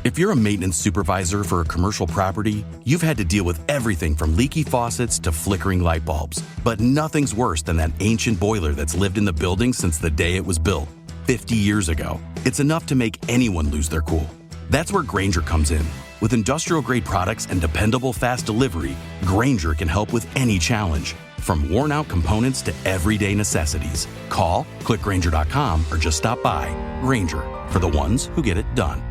If you're a maintenance supervisor for a commercial property, you've had to deal with everything from leaky faucets to flickering light bulbs. But nothing's worse than that ancient boiler that's lived in the building since the day it was built, 50 years ago. It's enough to make anyone lose their cool. That's where Grainger comes in. With industrial-grade products and dependable fast delivery, Grainger can help with any challenge. From worn-out components to everyday necessities. Call, click Grainger.com, or just stop by. Grainger, for the ones who get it done.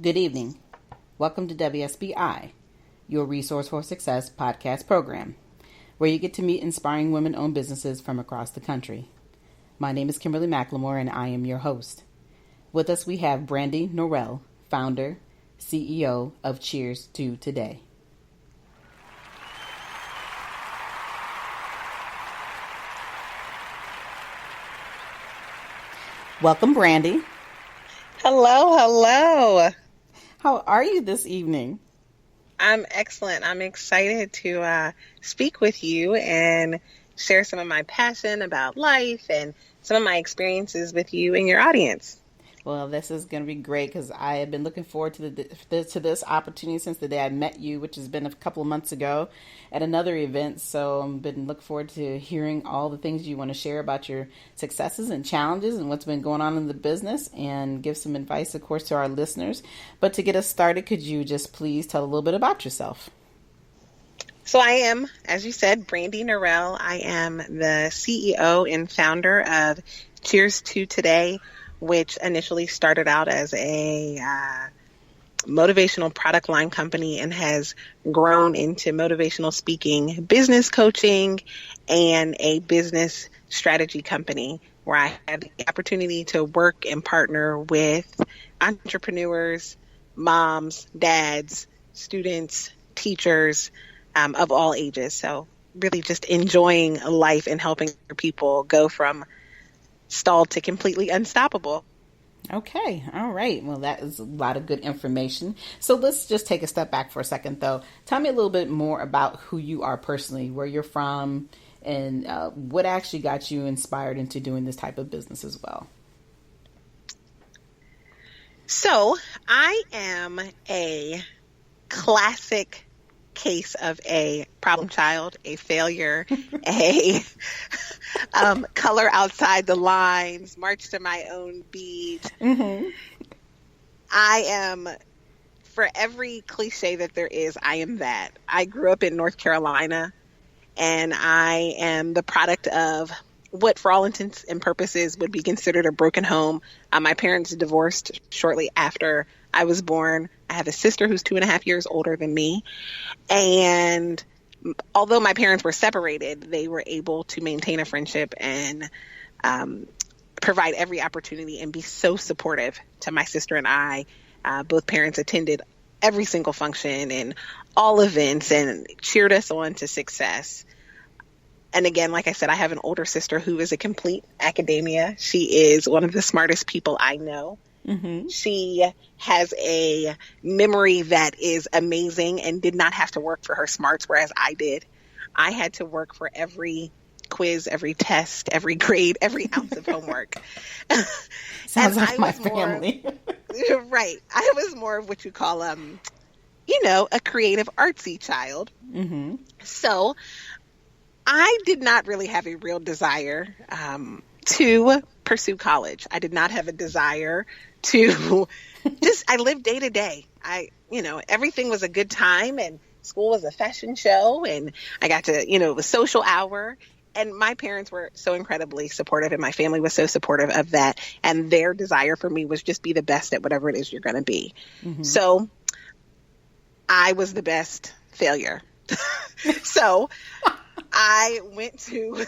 Good evening. Welcome to WSBI, your Resource for Success podcast program, where you get to meet inspiring women-owned businesses from across the country. My name is Kimberly McLemore, and I am your host. With us, we have Brandi Norrell, founder, CEO of Cheers to Today. Welcome, Brandi. Hello. How are you this evening? I'm excellent. I'm excited to speak with you and share some of my passion about life and some of my experiences with you and your audience. Well, this is going to be great because I have been looking forward to this opportunity since the day I met you, which has been a couple of months ago at another event. So I've been looking forward to hearing all the things you want to share about your successes and challenges and what's been going on in the business and give some advice, of course, to our listeners. But to get us started, could you just please tell a little bit about yourself? So I am, as you said, Brandi Norrell. I am the CEO and founder of Cheers to Today, which initially started out as a motivational product line company and has grown into motivational speaking, business coaching, and a business strategy company where I had the opportunity to work and partner with entrepreneurs, moms, dads, students, teachers of all ages. So really just enjoying life and helping people go from stalled to completely unstoppable. Okay. All right. Well, that is a lot of good information. So let's just take a step back for a second, though. Tell me a little bit more about who you are personally, where you're from, and what actually got you inspired into doing this type of business as well. So I am a classic case of a problem child, a failure, a color outside the lines, march to my own beat. Mm-hmm. I am, for every cliche that there is, I am that. I grew up in North Carolina, and I am the product of what, for all intents and purposes, would be considered a broken home. My parents divorced shortly after I was born. I have a sister who's 2.5 years older than me. And although my parents were separated, they were able to maintain a friendship and provide every opportunity and be so supportive to my sister and I. Both parents attended every single function and all events and cheered us on to success. And again, like I said, I have an older sister who is a complete academia. She is one of the smartest people I know. Mm-hmm. She has a memory that is amazing and did not have to work for her smarts, whereas I did. I had to work for every quiz, every test, every grade, every ounce of homework. Sounds like my family. Right. I was more of what you call, a creative artsy child. Mm-hmm. So I did not really have a real desire to pursue college. I did not have a desire to I lived day to day. Everything was a good time, and school was a fashion show, and I got to, it was social hour. And my parents were so incredibly supportive, and my family was so supportive of that. And their desire for me was just be the best at whatever it is you're going to be. Mm-hmm. So I was the best failure. So I went to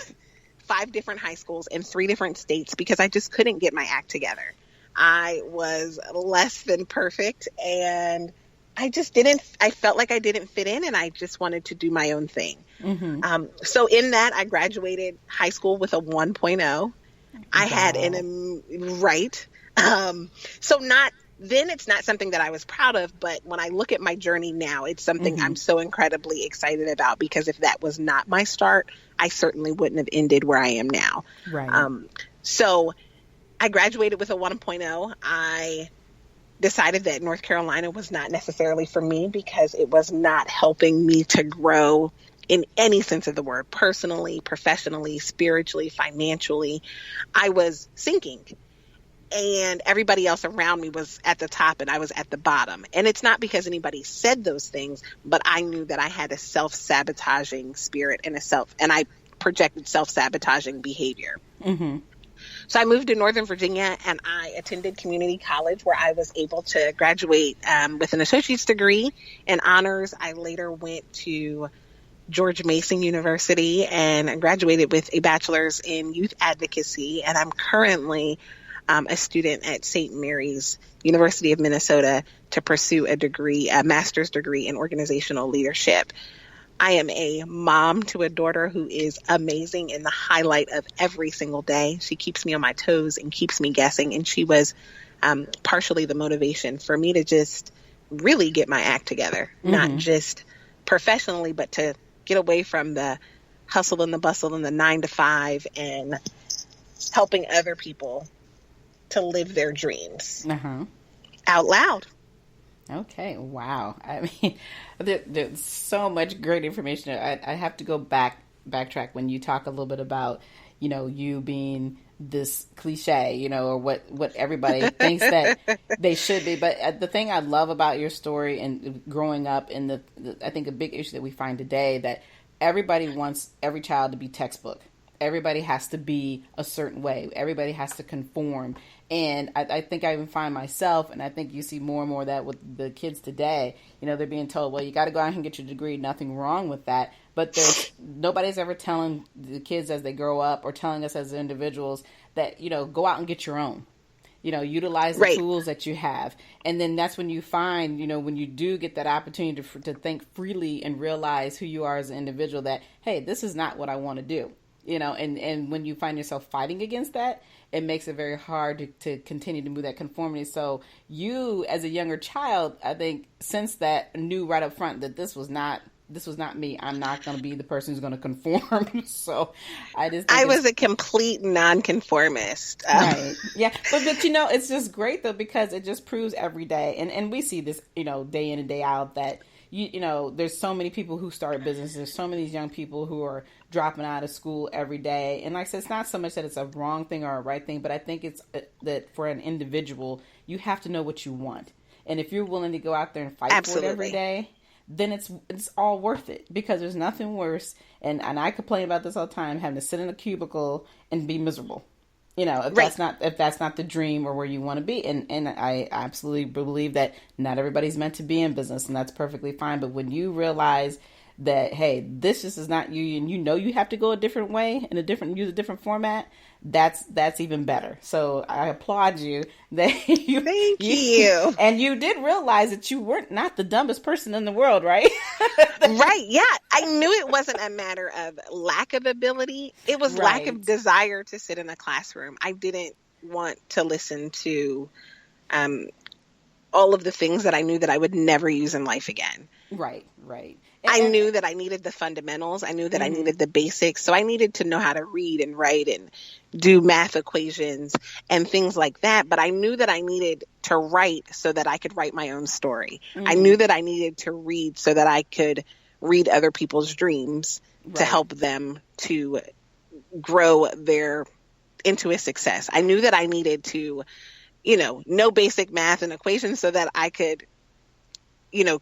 5 different high schools in 3 different states because I just couldn't get my act together. I was less than perfect, and I felt like I didn't fit in, and I just wanted to do my own thing. Mm-hmm. So in that, I graduated high school with a 1.0. Wow. I had right. Then it's not something that I was proud of, but when I look at my journey now, it's something mm-hmm. I'm so incredibly excited about, because if that was not my start, I certainly wouldn't have ended where I am now. Right. So I graduated with a 1.0. I decided that North Carolina was not necessarily for me because it was not helping me to grow in any sense of the word, personally, professionally, spiritually, financially. I was sinking. And everybody else around me was at the top and I was at the bottom. And it's not because anybody said those things, but I knew that I had a self-sabotaging spirit and I projected self-sabotaging behavior. Mm-hmm. So I moved to Northern Virginia, and I attended community college where I was able to graduate with an associate's degree in honors. I later went to George Mason University and graduated with a bachelor's in youth advocacy. And I'm currently a student at St. Mary's University of Minnesota to pursue a master's degree in organizational leadership. I am a mom to a daughter who is amazing and the highlight of every single day. She keeps me on my toes and keeps me guessing. And she was partially the motivation for me to just really get my act together, mm-hmm. not just professionally, but to get away from the hustle and the bustle and the 9 to 5 and helping other people to live their dreams out loud. Okay. Wow. I mean, there's so much great information. I have to go backtrack when you talk a little bit about, you being this cliche, or what everybody thinks that they should be. But the thing I love about your story and growing up in I think a big issue that we find today, that everybody wants every child to be textbook. Everybody has to be a certain way. Everybody has to conform. And I think I even find myself, and I think you see more and more of that with the kids today, they're being told, well, you got to go out and get your degree. Nothing wrong with that. But nobody's ever telling the kids as they grow up, or telling us as individuals that, go out and get your own. Utilize the tools that you have. And then that's when you find, when you do get that opportunity to think freely and realize who you are as an individual, that, hey, this is not what I want to do. And when you find yourself fighting against that, it makes it very hard to continue to move that conformity. So you, as a younger child, I think, since that, knew right up front that this was not me. I'm not going to be the person who's going to conform. So I was a complete nonconformist. Right. Yeah. But it's just great though, because it just proves every day. And we see this, day in and day out, that there's so many people who start businesses. There's so many young people who are dropping out of school every day. And like I said, it's not so much that it's a wrong thing or a right thing, but I think it's that for an individual, you have to know what you want. And if you're willing to go out there and fight for it every day, then it's all worth it, because there's nothing worse. And I complain about this all the time, having to sit in a cubicle and be miserable. If that's not the dream or where you want to be. And I absolutely believe that not everybody's meant to be in business, and that's perfectly fine. But when you realize that, hey, this just is not you, and you have to go a different way and use a different format, that's even better. So I applaud you that Thank you. And you did realize that you weren't not the dumbest person in the world, right? Right. Yeah. I knew it wasn't a matter of lack of ability. It was lack of desire to sit in a classroom. I didn't want to listen to all of the things that I knew that I would never use in life again. Right. I knew that I needed the fundamentals. I knew that I needed the basics. So I needed to know how to read and write and do math equations and things like that. But I knew that I needed to write so that I could write my own story. I knew that I needed to read so that I could read other people's dreams to help them to grow into a success. I knew that I needed to, know basic math and equations so that I could,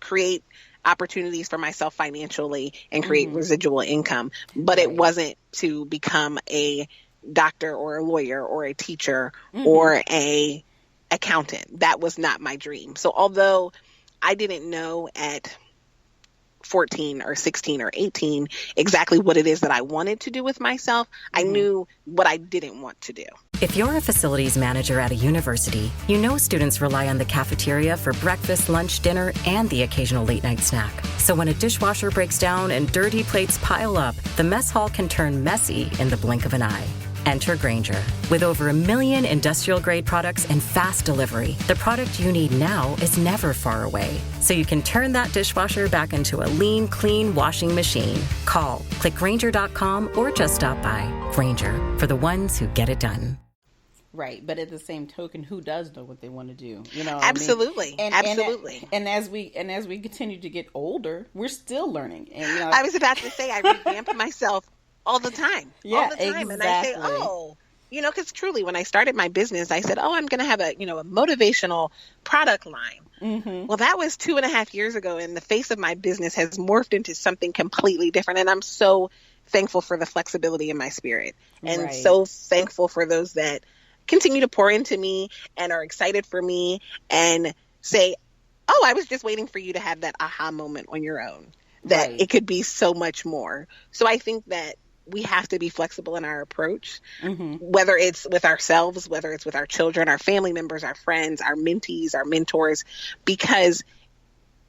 create opportunities for myself financially and create residual income. But it wasn't to become a doctor or a lawyer or a teacher or a accountant. That was not my dream. So although I didn't know at 14 or 16 or 18 exactly what it is that I wanted to do with myself, I knew what I didn't want to do. If you're a facilities manager at a university, you know students rely on the cafeteria for breakfast, lunch, dinner, and the occasional late night snack. So when a dishwasher breaks down and dirty plates pile up, the mess hall can turn messy in the blink of an eye. Enter Grainger. With over 1 million industrial-grade products and fast delivery, the product you need now is never far away. So you can turn that dishwasher back into a lean, clean washing machine. Call, click Grainger.com, or just stop by. Grainger, for the ones who get it done. Right, but at the same token, who does know what they want to do? Absolutely, absolutely. And as we continue to get older, we're still learning. And I was about to say, I revamp myself all the time. Yeah, all the time. exactly. And I say, because truly, when I started my business, I said, I'm going to have a motivational product line. Well, that was 2.5 years ago, and the face of my business has morphed into something completely different. And I'm so thankful for the flexibility in my spirit, and so thankful for those that continue to pour into me and are excited for me and say, I was just waiting for you to have that aha moment on your own, that it could be so much more. So I think that we have to be flexible in our approach, whether it's with ourselves, whether it's with our children, our family members, our friends, our mentees, our mentors, because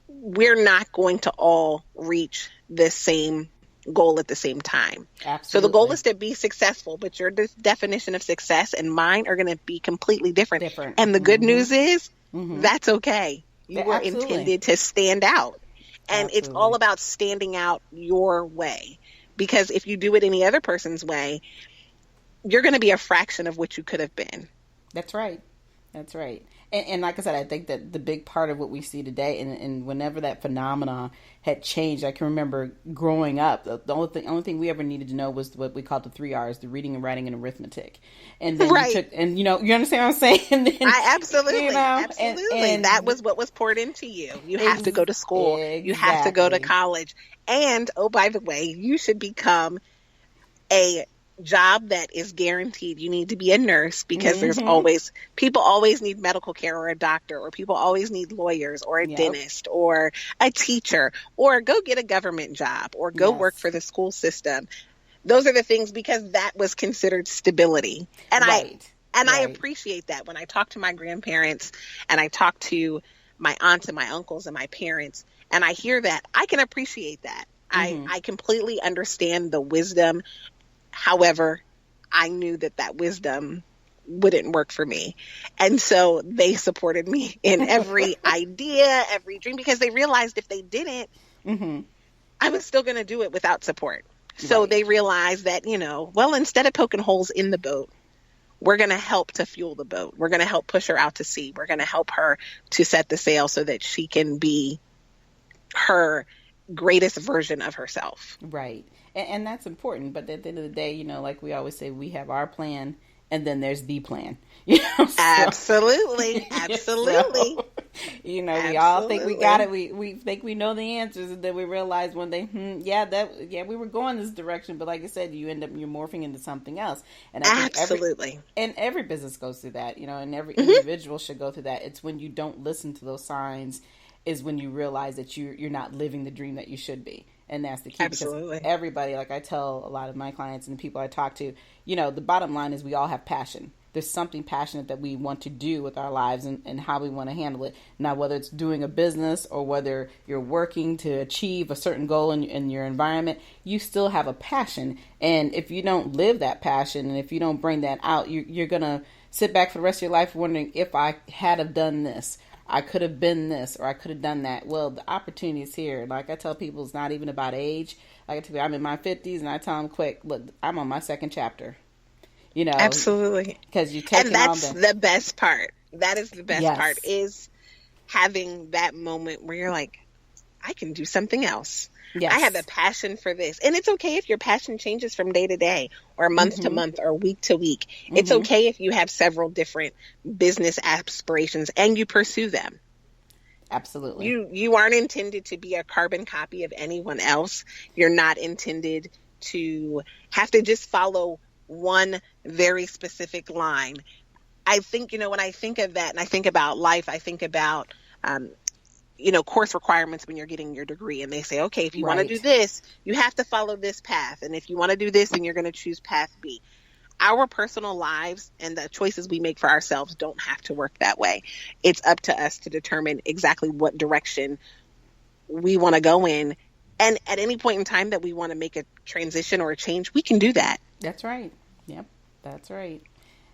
we're not going to all reach the same goal at the same time. Absolutely. So the goal is to be successful, but your definition of success and mine are going to be completely different. And the good news is that's okay. You were intended to stand out. And it's all about standing out your way. Because if you do it any other person's way, you're going to be a fraction of what you could have been. That's right. That's right. And like I said, I think that the big part of what we see today, and whenever that phenomenon had changed, I can remember growing up, the only thing we ever needed to know was what we called the 3 R's, the reading and writing and arithmetic. And then you understand what I'm saying? And then, absolutely. And that was what was poured into you. You have to go to school. You have to go to college. And, by the way, you should become a job that is guaranteed. You need to be a nurse because there's people always need medical care or a doctor, or people always need lawyers or a dentist or a teacher, or go get a government job or go work for the school system. Those are the things, because that was considered stability. And I appreciate that. When I talk to my grandparents and I talk to my aunts and my uncles and my parents, and I hear that, I can appreciate that. I completely understand the wisdom. However, I knew that wisdom wouldn't work for me. And so they supported me in every idea, every dream, because they realized if they didn't, I was still going to do it without support. So they realized that, instead of poking holes in the boat, we're going to help to fuel the boat. We're going to help push her out to sea. We're going to help her to set the sail so that she can be her greatest version of herself. Right. And that's important. But at the end of the day, like we always say, we have our plan and then there's the plan. Absolutely. So, we all think we got it. We think we know the answers, and then we realize one day, we were going this direction, but like I said, you're morphing into something else. And I think every business goes through that, and every individual should go through that. It's when you don't listen to those signs is when you realize that you're not living the dream that you should be. And that's the key. Absolutely. Because everybody, like I tell a lot of my clients and the people I talk to, the bottom line is we all have passion. There's something passionate that we want to do with our lives and how we want to handle it. Now, whether it's doing a business or whether you're working to achieve a certain goal in your environment, you still have a passion. And if you don't live that passion and if you don't bring that out, you're going to sit back for the rest of your life wondering, if I had have done this, I could have been this, or I could have done that. Well, the opportunity is here. Like I tell people, it's not even about age. Like I tell people, I'm in my 50s, and I tell them quick, look, I'm on my second chapter. Absolutely. Because you take, and that's the best part. That is the best part, is having that moment where you're like, I can do something else. Yes. I have a passion for this. And it's okay if your passion changes from day to day or month to month or week to week. It's okay if you have several different business aspirations and you pursue them. Absolutely. You aren't intended to be a carbon copy of anyone else. You're not intended to have to just follow one very specific line. I think, when I think of that and I think about life, I think about, course requirements when you're getting your degree, and they say, okay, if you want to do this, you have to follow this path. And if you want to do this, then you're going to choose path B. Our personal lives and the choices we make for ourselves don't have to work that way. It's up to us to determine exactly what direction we want to go in. And at any point in time that we want to make a transition or a change, we can do that. That's right. Yep, that's right.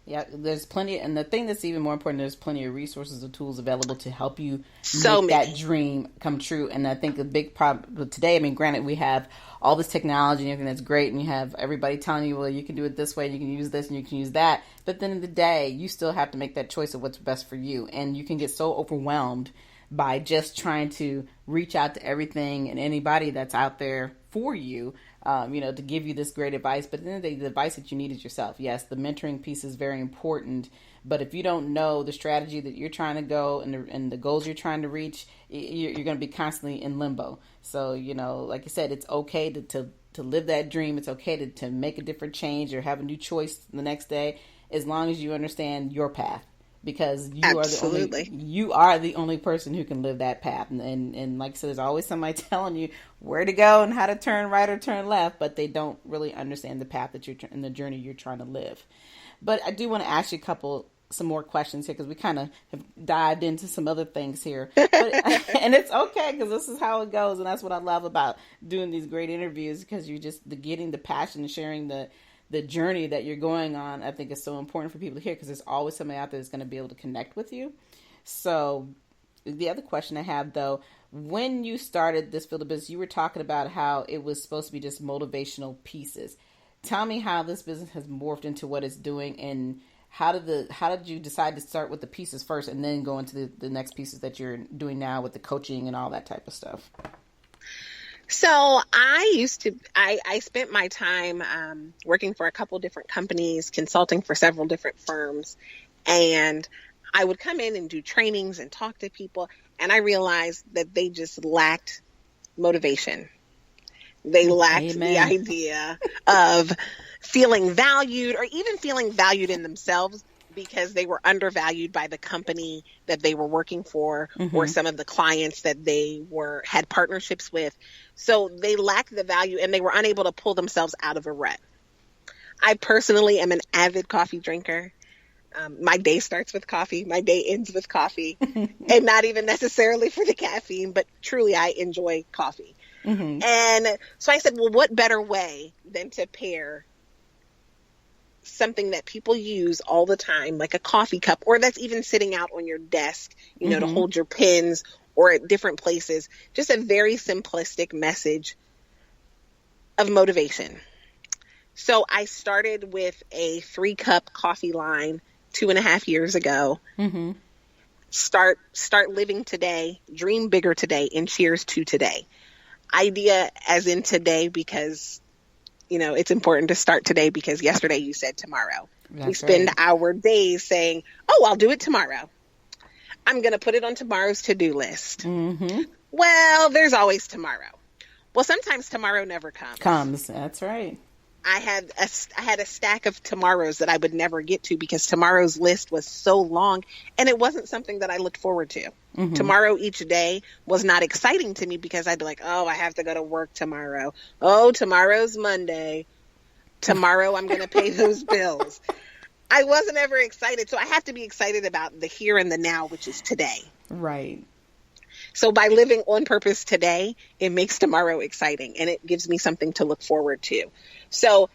Yeah, there's plenty, and the thing that's even more important, there's plenty of resources and tools available to help you make that dream come true. And I think a big problem today, granted, we have all this technology and everything that's great, and you have everybody telling you, well, you can do it this way, and you can use this, and you can use that. But at the end of the day, you still have to make that choice of what's best for you. And you can get so overwhelmed by just trying to reach out to everything and anybody that's out there for you, to give you this great advice. But at the end of the day, the advice that you need is yourself. Yes, the mentoring piece is very important. But if you don't know the strategy that you're trying to go and the goals you're trying to reach, you're going to be constantly in limbo. So, like I said, it's okay to live that dream. It's okay to make a different change or have a new choice the next day, as long as you understand your path. Because you are the only person who can live that path. And like I said, there's always somebody telling you where to go and how to turn right or turn left, but they don't really understand the path that you're in the journey you're trying to live. But I do want to ask you some more questions here, because we kind of have dived into some other things here. And it's okay, because this is how it goes. And that's what I love about doing these great interviews, because you're just getting the passion and sharing the journey that you're going on. I think is so important for people to hear, because there's always somebody out there that's going to be able to connect with you. So the other question I have, though, when you started this field of business, you were talking about how it was supposed to be just motivational pieces. Tell me how this business has morphed into what it's doing, and how did you decide to start with the pieces first and then go into the next pieces that you're doing now with the coaching and all that type of stuff? So I spent my time working for a couple different companies, consulting for several different firms, and I would come in and do trainings and talk to people, and I realized that they just lacked motivation. They lacked the idea of feeling valued, or even feeling valued in themselves, because they were undervalued by the company that they were working for, or some of the clients that they had partnerships with. So they lacked the value, and they were unable to pull themselves out of a rut. I personally am an avid coffee drinker. My day starts with coffee. My day ends with coffee. And not even necessarily for the caffeine, but truly I enjoy coffee. And so I said, well, what better way than to pair something that people use all the time, like a coffee cup, or that's even sitting out on your desk, to hold your pens, or at different places, just a very simplistic message of motivation. So I started with a 3-cup coffee line 2.5 years ago. Start living today, dream bigger today, and cheers to today. Idea as in today, because it's important to start today, because yesterday you said tomorrow. We spend our days saying, oh, I'll do it tomorrow. I'm going to put it on tomorrow's to-do list. Well, there's always tomorrow. Well, sometimes tomorrow never comes. That's right. I had a stack of tomorrows that I would never get to, because tomorrow's list was so long, and it wasn't something that I looked forward to. Tomorrow each day was not exciting to me, because I'd be like, oh, I have to go to work tomorrow. Oh, tomorrow's Monday. Tomorrow I'm going to pay those bills. I wasn't ever excited. So I have to be excited about the here and the now, which is today. Right. So by living on purpose today, it makes tomorrow exciting, and it gives me something to look forward to. So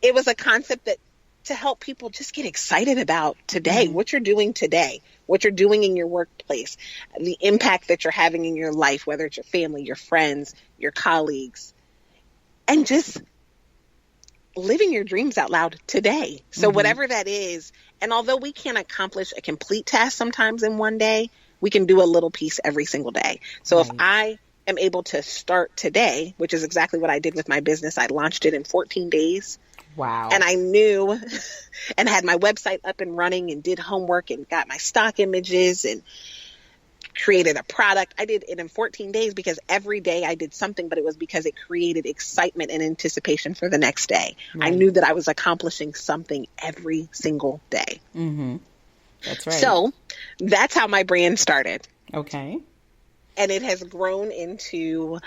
it was a concept that to help people just get excited about today, what you're doing today, what you're doing in your workplace, the impact that you're having in your life, whether it's your family, your friends, your colleagues, and just living your dreams out loud today. So whatever that is, and although we can't accomplish a complete task sometimes in one day, we can do a little piece every single day. So if I am able to start today, which is exactly what I did with my business. I launched it in 14 days. Wow. And I knew and had my website up and running and did homework and got my stock images and created a product. I did it in 14 days because every day I did something, but it was because it created excitement and anticipation for the next day. Right. I knew that I was accomplishing something every single day. Mm-hmm. That's right. So that's how my brand started. Okay. And it has grown into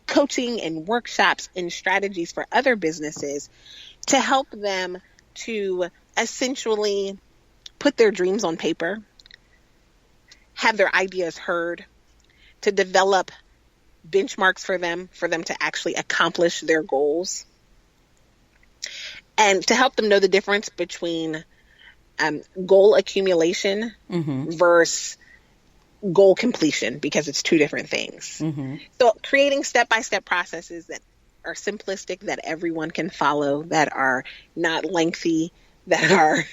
coaching and workshops and strategies for other businesses to help them to essentially put their dreams on paper, have their ideas heard, to develop benchmarks for them to actually accomplish their goals, and to help them know the difference between goal accumulation versus goal completion, because it's two different things. So creating step-by-step processes that are simplistic, that everyone can follow, that are not lengthy, that are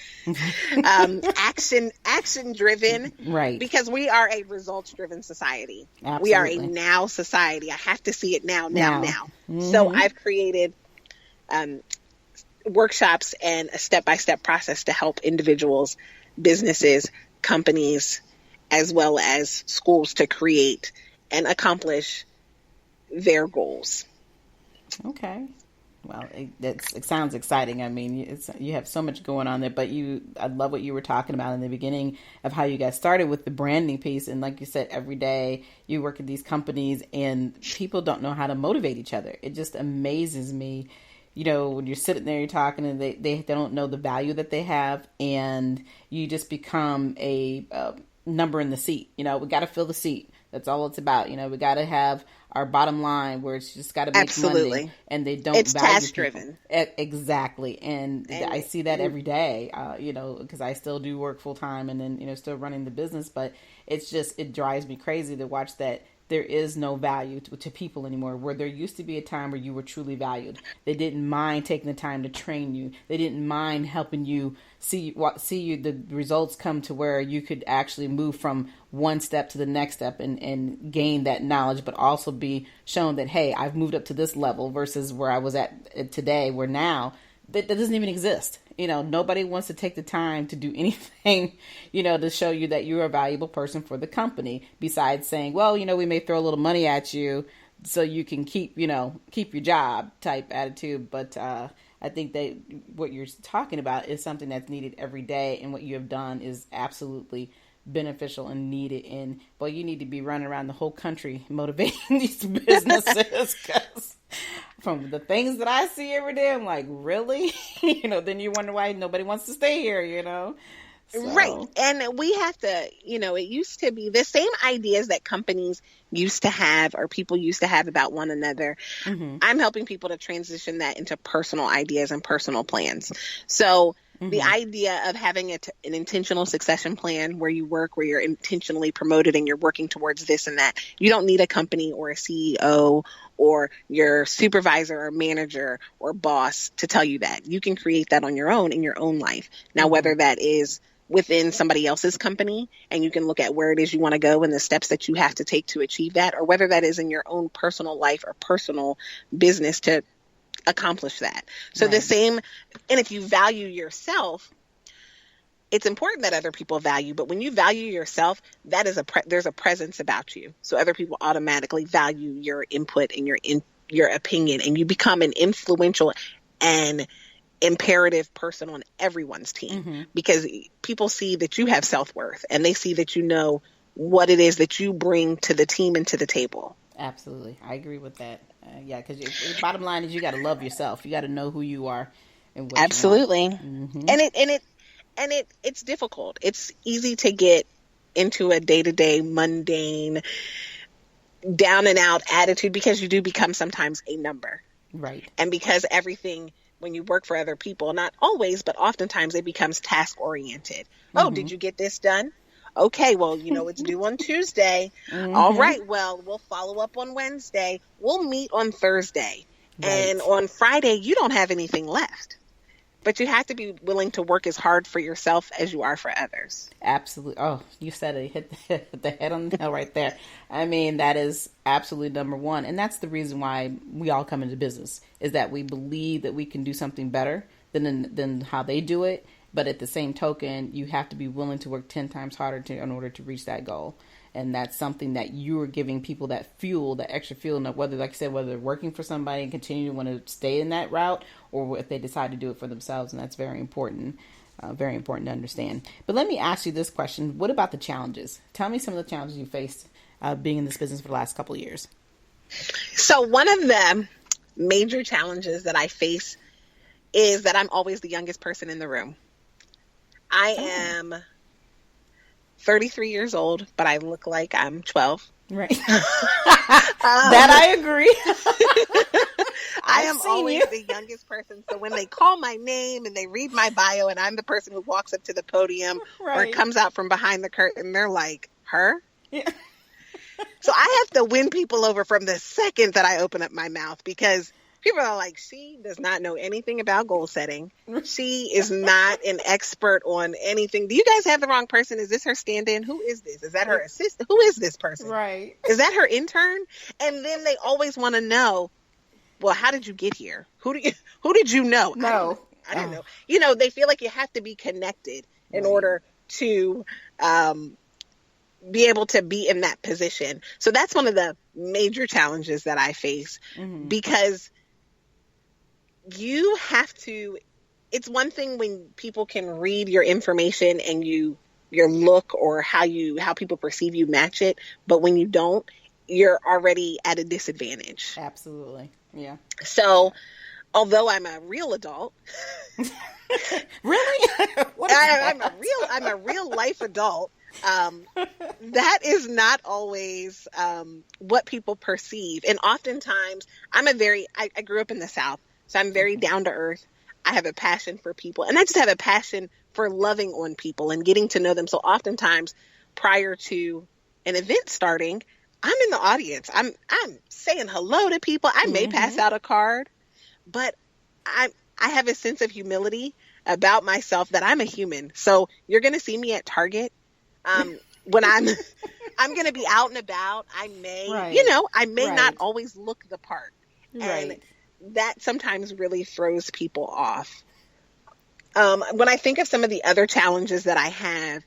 action driven, right? Because we are a results driven society. Absolutely. We are a now society. I have to see it now. So I've created workshops and a step-by-step process to help individuals, businesses, companies, as well as schools to create and accomplish their goals. Okay. Well, it sounds exciting. I mean, you have so much going on there, but I love what you were talking about in the beginning of how you guys started with the branding piece. And like you said, every day you work at these companies and people don't know how to motivate each other. It just amazes me, when you're sitting there, you're talking and they don't know the value that they have, and you just become a number in the seat. We got to fill the seat. That's all it's about. We got to have our bottom line where it's just got to make money, and they don't. It's task driven. Exactly, and I see that every day. Because I still do work full time, and then still running the business. But it drives me crazy to watch that there is no value to people anymore. Where there used to be a time where you were truly valued. They didn't mind taking the time to train you. They didn't mind helping you see the results come to where you could actually move from one step to the next step and gain that knowledge, but also be shown that, hey, I've moved up to this level versus where I was at today, where now that doesn't even exist. Nobody wants to take the time to do anything, to show you that you're a valuable person for the company, besides saying, well, we may throw a little money at you so you can keep your job type attitude. But I think that what you're talking about is something that's needed every day. And what you have done is absolutely beneficial and needed. And boy, you need to be running around the whole country motivating these businesses, because from the things that I see every day, I'm like, really? Then you wonder why nobody wants to stay here, So. Right. And we have to, it used to be the same ideas that companies used to have or people used to have about one another. I'm helping people to transition that into personal ideas and personal plans. So the idea of having an intentional succession plan where you work, where you're intentionally promoted and you're working towards this and that. You don't need a company or a CEO or your supervisor or manager or boss to tell you that. You can create that on your own in your own life. Now, whether that is within somebody else's company and you can look at where it is you want to go and the steps that you have to take to achieve that, or whether that is in your own personal life or personal business to accomplish that. So the same, and if you value yourself, it's important that other people value, but when you value yourself, that is there's a presence about you. So other people automatically value your input and your opinion, and you become an influential and imperative person on everyone's team, because people see that you have self-worth and they see that you know what it is that you bring to the team and to the table. Absolutely. I agree with that. Because the bottom line is you got to love yourself. You got to know who you are and what Absolutely. you want. And it's difficult. It's easy to get into a day-to-day mundane down and out attitude because you do become sometimes a number. Right. And because everything, when you work for other people, not always, but oftentimes it becomes task oriented. Oh, did you get this done? Okay, well, it's due on Tuesday. All right, well, we'll follow up on Wednesday. We'll meet on Thursday. Right. And on Friday, you don't have anything left. but you have to be willing to work as hard for yourself as you are for others. Absolutely. Oh, you said it. Hit the head on the nail right there. I mean, that is absolutely number one. And that's the reason why we all come into business, is that we believe that we can do something better than how they do it. But at the same token, you have to be willing to work 10 times harder in order to reach that goal. And that's something that you are giving people, that fuel, that extra fuel. And whether, like I said, whether they're working for somebody and continue to want to stay in that route, or if they decide to do it for themselves. And that's very important to understand. But let me ask you this question. What about the challenges? Tell me some of the challenges you faced being in this business for the last couple of years. So one of the major challenges that I face is that I'm always the youngest person in the room. I am 33 years old, but I look like I'm 12. Right. That I agree. I am always the youngest person. So when they call my name and they read my bio and I'm the person who walks up to the podium or comes out from behind the curtain, they're like, her? Yeah. So I have to win people over from the second that I open up my mouth, because people are like, she does not know anything about goal setting. She is not an expert on anything. Do you guys have the wrong person? Is this her stand-in? Who is this? Is that her assistant? Who is this person? Right. Is that her intern? And then they always want to know, well, how did you get here? Who did you know? No. I don't know. You know, they feel like you have to be connected in order to be able to be in that position. So that's one of the major challenges that I face, because you have to, it's one thing when people can read your information and your look or how people perceive you match it. But when you don't, you're already at a disadvantage. Absolutely. Yeah. So although I'm a real adult, really? I'm a real life adult. That is not always what people perceive. And oftentimes I grew up in the South. So I'm very down to earth. I have a passion for people, and I just have a passion for loving on people and getting to know them. So oftentimes prior to an event starting, I'm in the audience. I'm saying hello to people. I may pass out a card, but I have a sense of humility about myself that I'm a human. So you're going to see me at Target. When I'm going to be out and about, I may not always look the part. And that sometimes really throws people off. When I think of some of the other challenges that I have,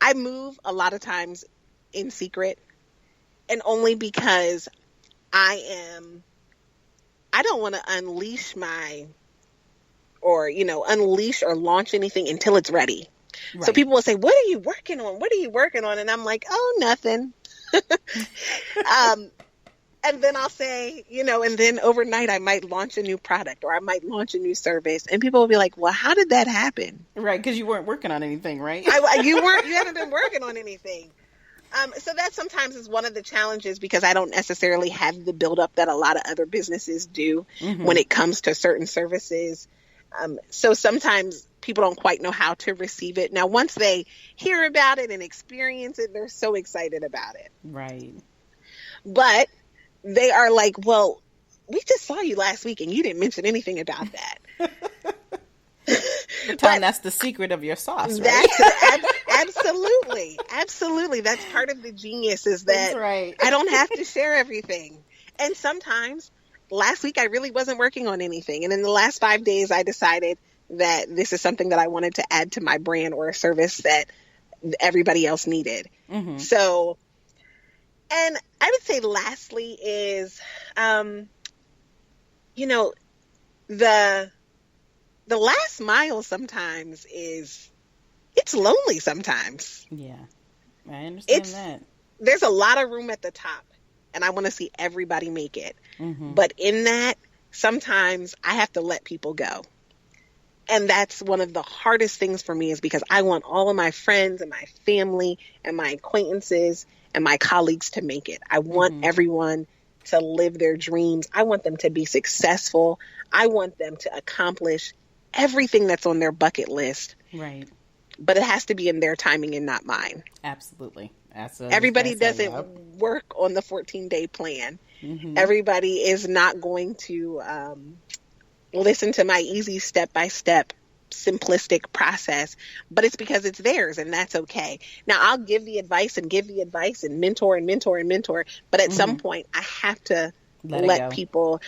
I move a lot of times in secret, and only because I don't want to unleash or launch anything until it's ready. Right. So people will say, what are you working on? What are you working on? And I'm like, oh, nothing. And then I'll say, and then overnight I might launch a new product or I might launch a new service. And people will be like, well, how did that happen? Right. Because you weren't working on anything, right? You haven't been working on anything. So that sometimes is one of the challenges, because I don't necessarily have the buildup that a lot of other businesses do when it comes to certain services. So sometimes people don't quite know how to receive it. Now, once they hear about it and experience it, they're so excited about it. Right. But they are like, well, we just saw you last week and you didn't mention anything about that. That's the secret of your sauce, right? Absolutely. That's part of the genius, is that I don't have to share everything. And sometimes last week I really wasn't working on anything. And in the last 5 days, I decided that this is something that I wanted to add to my brand or a service that everybody else needed. So, and I would say lastly is, the last mile sometimes it's lonely sometimes. Yeah, I understand that. There's a lot of room at the top, and I want to see everybody make it. But in that, sometimes I have to let people go. And that's one of the hardest things for me, is because I want all of my friends and my family and my acquaintances and my colleagues to make it. I want everyone to live their dreams. I want them to be successful. I want them to accomplish everything that's on their bucket list. Right. But it has to be in their timing and not mine. Absolutely. Everybody doesn't work on the 14-day plan. Everybody is not going to listen to my easy step-by-step simplistic process, but it's because it's theirs, and that's okay. Now, I'll give the advice and mentor and mentor and mentor, but at some point I have to let people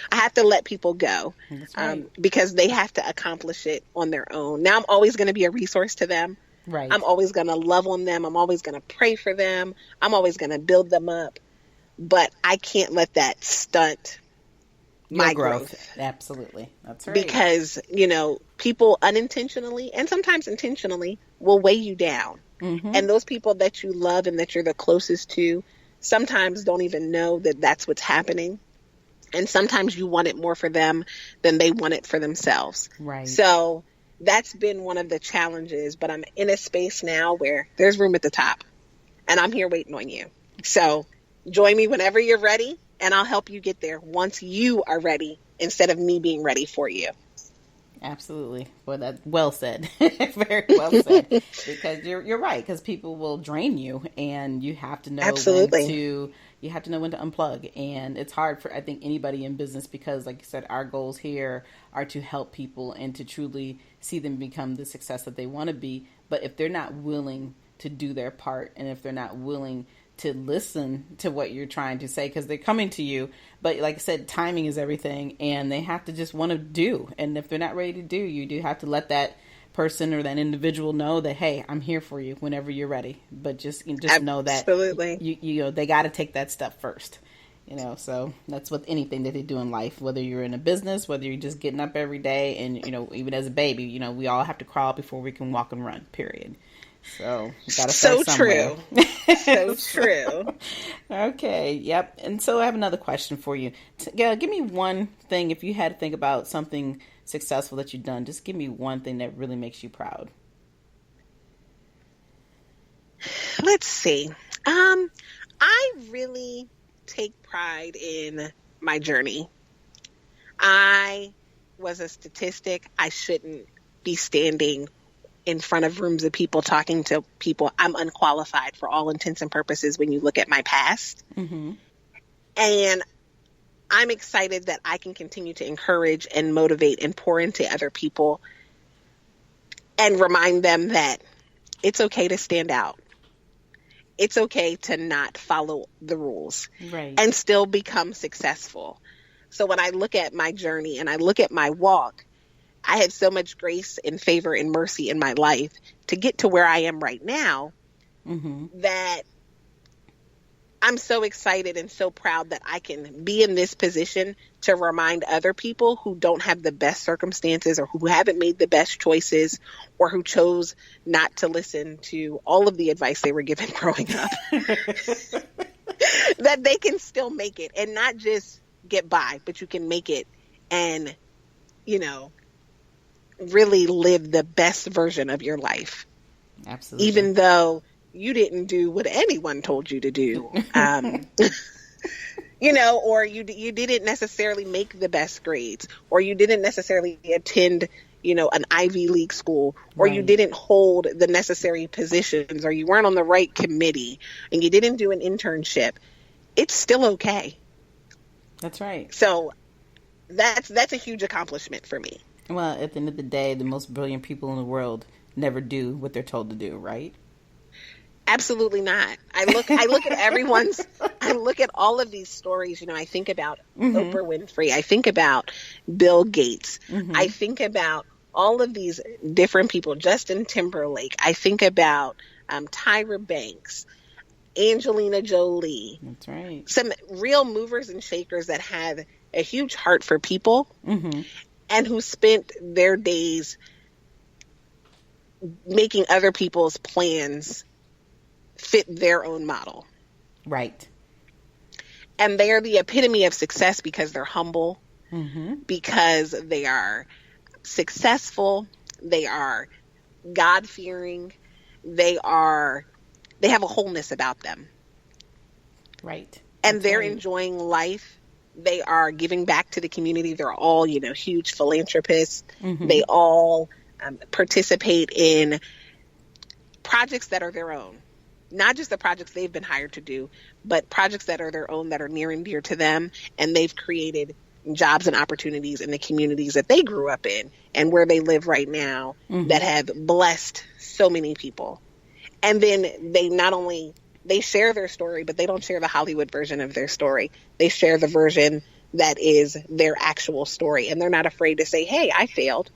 go. That's right. Because they have to accomplish it on their own. Now, I'm always going to be a resource to them. Right. I'm always going to love on them. I'm always going to pray for them. I'm always going to build them up, but I can't let that stunt my growth. Absolutely. That's right. Because, people unintentionally and sometimes intentionally will weigh you down. Mm-hmm. And those people that you love and that you're the closest to sometimes don't even know that that's what's happening. And sometimes you want it more for them than they want it for themselves. Right. So that's been one of the challenges, but I'm in a space now where there's room at the top and I'm here waiting on you. So join me whenever you're ready, and I'll help you get there once you are ready instead of me being ready for you. Absolutely. Well, that well said. Very well said. Because you're right. Because people will drain you, and you have to know when to unplug. And it's hard for, I think, anybody in business, because, like you said, our goals here are to help people and to truly see them become the success that they want to be. But if they're not willing to do their part, and if they're not willing to listen to what you're trying to say, because they're coming to you, but like I said, timing is everything, and they have to just want to do. And if they're not ready to do, you do have to let that person or that individual know that, hey, I'm here for you whenever you're ready. But just know that you they got to take that step first. So that's with anything that they do in life, whether you're in a business, whether you're just getting up every day, and even as a baby, we all have to crawl before we can walk and run, period. So you gotta start somewhere. So true. Okay. Yep. And so I have another question for you. Give me one thing, if you had to think about something successful that you've done, just give me one thing that really makes you proud. Let's see. I really take pride in my journey. I was a statistic. I shouldn't be standing in front of rooms of people talking to people. I'm unqualified for all intents and purposes when you look at my past. Mm-hmm. And I'm excited that I can continue to encourage and motivate and pour into other people and remind them that it's okay to stand out. It's okay to not follow the rules, right, and still become successful. So when I look at my journey and I look at my walk, I have so much grace and favor and mercy in my life to get to where I am right now, mm-hmm, that I'm so excited and so proud that I can be in this position to remind other people who don't have the best circumstances or who haven't made the best choices or who chose not to listen to all of the advice they were given growing up, that they can still make it, and not just get by, but you can make it and, really live the best version of your life. Absolutely. Even though you didn't do what anyone told you to do, or you didn't necessarily make the best grades, or you didn't necessarily attend, an Ivy League school, or right, you didn't hold the necessary positions, or you weren't on the right committee, and you didn't do an internship. It's still okay. That's right. So that's a huge accomplishment for me. Well, at the end of the day, the most brilliant people in the world never do what they're told to do, right? Absolutely not. I look at I look at all of these stories. I think about, mm-hmm, Oprah Winfrey. I think about Bill Gates. Mm-hmm. I think about all of these different people, Justin Timberlake. I think about Tyra Banks, Angelina Jolie. That's right. Some real movers and shakers that have a huge heart for people, mm-hmm, and who spent their days making other people's plans fit their own model. Right. And they are the epitome of success because they're humble, mm-hmm, because they are successful, they are God-fearing, they have a wholeness about them. Right. And That's they're right, enjoying life. They are giving back to the community. They're all, huge philanthropists. Mm-hmm. They all participate in projects that are their own. Not just the projects they've been hired to do, but projects that are their own, that are near and dear to them. And they've created jobs and opportunities in the communities that they grew up in and where they live right now that have blessed so many people. And then they share their story, but they don't share the Hollywood version of their story. They share the version that is their actual story. And they're not afraid to say, hey, I failed.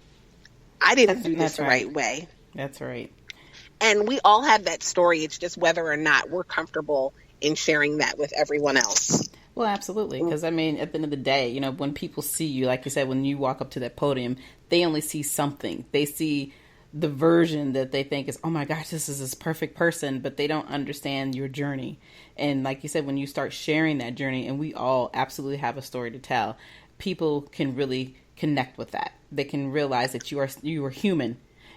I didn't do this the right way. That's right. And we all have that story. It's just whether or not we're comfortable in sharing that with everyone else. Well, absolutely. Because, I mean, at the end of the day, you know, when people see you, like you said, when you walk up to that podium, they only see something. They see the version that they think is, oh my gosh, this is this perfect person, but they don't understand your journey. And like you said, when you start sharing that journey, and we all absolutely have a story to tell, people can really connect with that. They can realize that you are human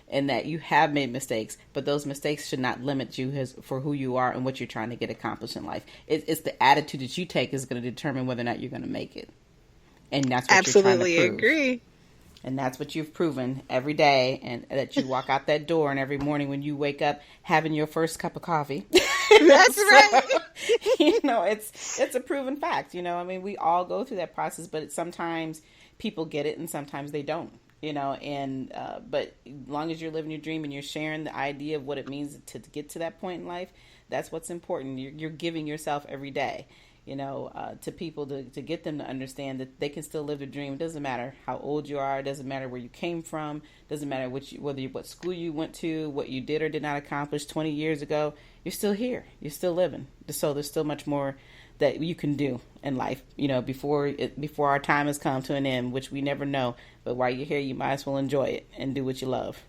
and that you have made mistakes, but those mistakes should not limit you for who you are and what you're trying to get accomplished in life. It's the attitude that you take is going to determine whether or not you're going to make it. And that's what you're trying to prove. Absolutely agree. And that's what you've proven every day, and that you walk out that door and every morning when you wake up having your first cup of coffee. That's right. You know, it's a proven fact. You know, I mean, we all go through that process, but sometimes people get it and sometimes they don't. You know, and but as long as you're living your dream and you're sharing the idea of what it means to get to that point in life, that's what's important. You're giving yourself every day, you know, to people to get them to understand that they can still live their dream. It doesn't matter how old you are. It doesn't matter where you came from. It doesn't matter what school you went to, what you did or did not accomplish 20 years ago. You're still here. You're still living. So there's still much more that you can do in life, you know, before our time has come to an end, which we never know. But while you're here, you might as well enjoy it and do what you love.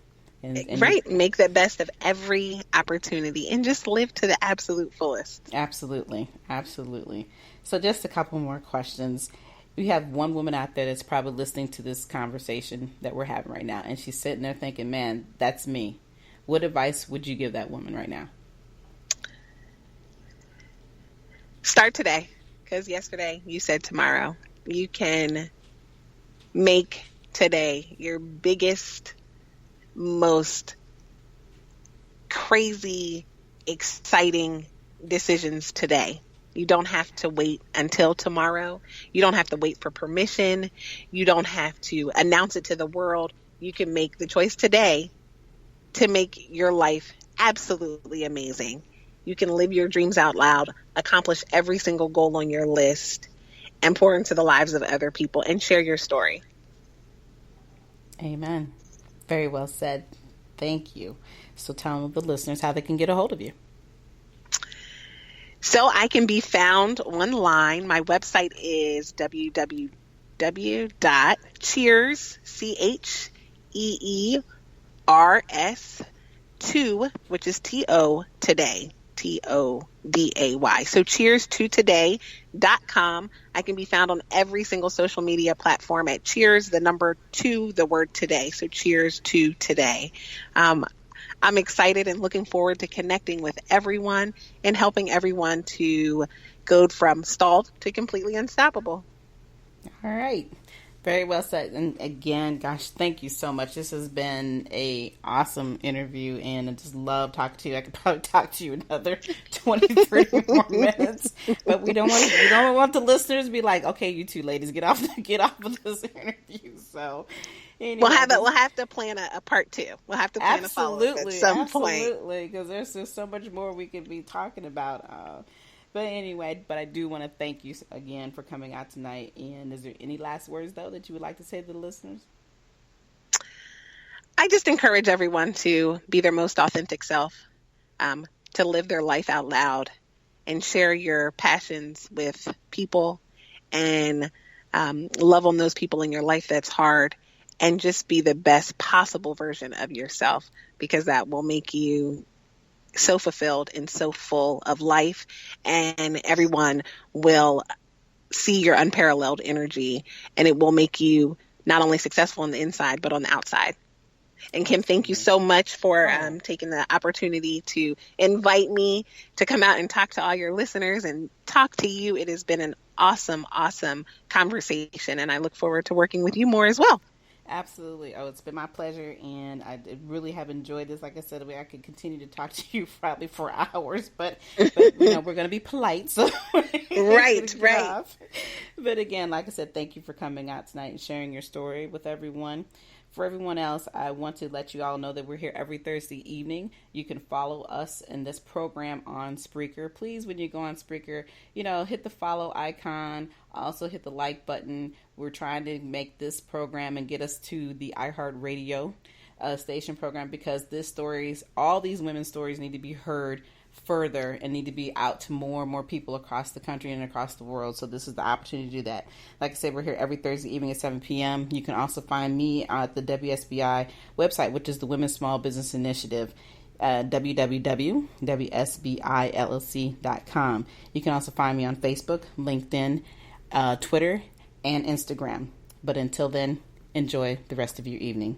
And right. Make the best of every opportunity and just live to the absolute fullest. Absolutely. Absolutely. So just a couple more questions. We have one woman out there that's probably listening to this conversation that we're having right now, and she's sitting there thinking, man, that's me. What advice would you give that woman right now? Start today, because yesterday you said tomorrow. You can make today your biggest, most crazy, exciting decisions today. You don't have to wait until tomorrow. You don't have to wait for permission. You don't have to announce it to the world. You can make the choice today to make your life absolutely amazing. You can live your dreams out loud, accomplish every single goal on your list, and pour into the lives of other people and share your story. Amen. Very well said. Thank you. So tell the listeners how they can get a hold of you. So I can be found online. My website is www.cheers2, which is TO today. TODAY. So cheers2today.com. I can be found on every single social media platform at cheers, the number 2, the word today. So cheers2today. I'm excited and looking forward to connecting with everyone and helping everyone to go from stalled to completely unstoppable. All right. Very well said. And again, gosh, thank you so much. This has been a awesome interview, and I just love talking to you. I could probably talk to you another 20, 30 more minutes, but we don't want the listeners to be like, okay, you two ladies, get off of this interview. So anyway, we'll have to plan a part 2. We'll have to plan a follow-up at some point. Absolutely, because there's just so much more we could be talking about. But anyway, I do want to thank you again for coming out tonight. And is there any last words, though, that you would like to say to the listeners? I just encourage everyone to be their most authentic self, to live their life out loud and share your passions with people and love on those people in your life that's hard, and just be the best possible version of yourself, because that will make you so fulfilled and so full of life, and everyone will see your unparalleled energy, and it will make you not only successful on the inside but on the outside. And Kim, thank you so much for taking the opportunity to invite me to come out and talk to all your listeners and talk to you. It has been an awesome conversation, and I look forward to working with you more as well. Absolutely. Oh, it's been my pleasure, and I really have enjoyed this. Like I said, I could continue to talk to you probably for hours, but we're going to be polite, so right. But again, like I said, thank you for coming out tonight and sharing your story with everyone. For everyone else, I want to let you all know that we're here every Thursday evening. You can follow us in this program on Spreaker. Please, when you go on Spreaker, hit the follow icon. Also hit the like button. We're trying to make this program and get us to the iHeartRadio station program, because all these women's stories need to be heard further and need to be out to more and more people across the country and across the world. So this is the opportunity to do that. Like I said, we're here every Thursday evening at 7 p.m. You can also find me at the WSBI website, which is the Women's Small Business Initiative, www.wsbillc.com. You can also find me on Facebook, LinkedIn, Twitter, and Instagram. But until then, enjoy the rest of your evening.